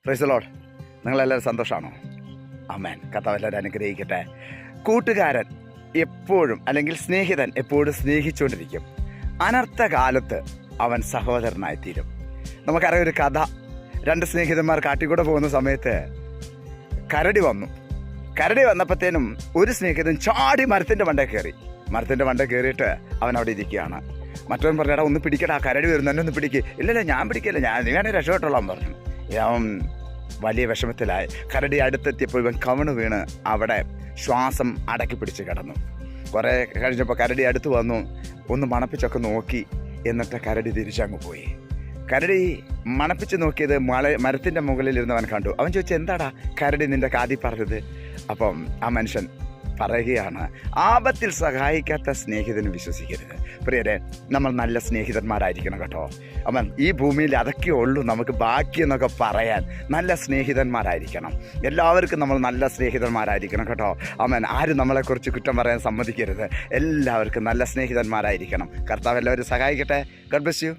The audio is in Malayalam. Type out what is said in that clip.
Praise the Lord. നിങ്ങളെല്ലാവരും സന്തോഷമാണോ? ആമേൻ. കർത്താവ് എല്ലാവരും അനുഗ്രഹിക്കട്ടെ. കൂട്ടുകാരൻ എപ്പോഴും അല്ലെങ്കിൽ സ്നേഹിതൻ എപ്പോഴും സ്നേഹിച്ചുകൊണ്ടിരിക്കും. അനർത്ഥകാലത്ത് അവൻ സഹോദരനായിത്തീരും. നമുക്കറിയാം ഒരു കഥ. രണ്ട് സ്നേഹിതന്മാർ കാട്ടിക്കൂടെ പോകുന്ന സമയത്ത് കരടി വന്നപ്പോഴത്തേനും ഒരു സ്നേഹിതൻ ചാടി മരത്തിൻ്റെ മണ്ടേ കയറിയിട്ട് അവൻ അവിടെ ഇരിക്കുകയാണ്. മറ്റവൻ പറഞ്ഞാൽ ഒന്ന് പിടിക്കടാ, കരടി വരുന്നു, എന്നെ ഒന്ന് പിടിക്കുക. ഇല്ലല്ല, ഞാൻ പിടിക്കില്ല, നീ വേണേൽ രക്ഷപ്പെട്ടോളാൻ പറഞ്ഞു. അവൻ വലിയ വിഷമത്തിലായി. കരടി അടുത്തെത്തിയപ്പോൾ ഇവൻ കവണ് വീണ് അവിടെ ശ്വാസം അടക്കി പിടിച്ച് കിടന്നു. കുറേ കഴിഞ്ഞപ്പോൾ കരടി അടുത്ത് വന്നു, ഒന്ന് മണപ്പിച്ചൊക്കെ നോക്കി. എന്നിട്ട് കരടി തിരിച്ചങ്ങ് പോയി. കരടി മണപ്പിച്ച് നോക്കിയത് മരത്തിൻ്റെ മുകളിലിരുന്നവൻ കണ്ടു. അവൻ ചോദിച്ചു, എന്താടാ കരടി നിൻ്റെ കാതി പറഞ്ഞത്? അപ്പം ആ മനുഷ്യൻ പറയുകയാണ്, ആപത്തിൽ സഹായിക്കാത്ത സ്നേഹിതന് വിശ്വസിക്കരുത്. പ്രിയരെ, നമ്മൾ നല്ല സ്നേഹിതന്മാരായിരിക്കണം കേട്ടോ. അവൻ ഈ ഭൂമിയിൽ അതൊക്കെ ഉള്ളൂ നമുക്ക് ബാക്കിയെന്നൊക്കെ പറയാൻ. നല്ല സ്നേഹിതന്മാരായിരിക്കണം. എല്ലാവർക്കും നമ്മൾ നല്ല സ്നേഹിതന്മാരായിരിക്കണം കേട്ടോ. അവൻ ആരും നമ്മളെക്കുറിച്ച് കുറ്റം പറയാൻ സമ്മതിക്കരുത്. എല്ലാവർക്കും നല്ല സ്നേഹിതന്മാരായിരിക്കണം. കർത്താവ് എല്ലാവരും സഹായിക്കട്ടെ. God bless you.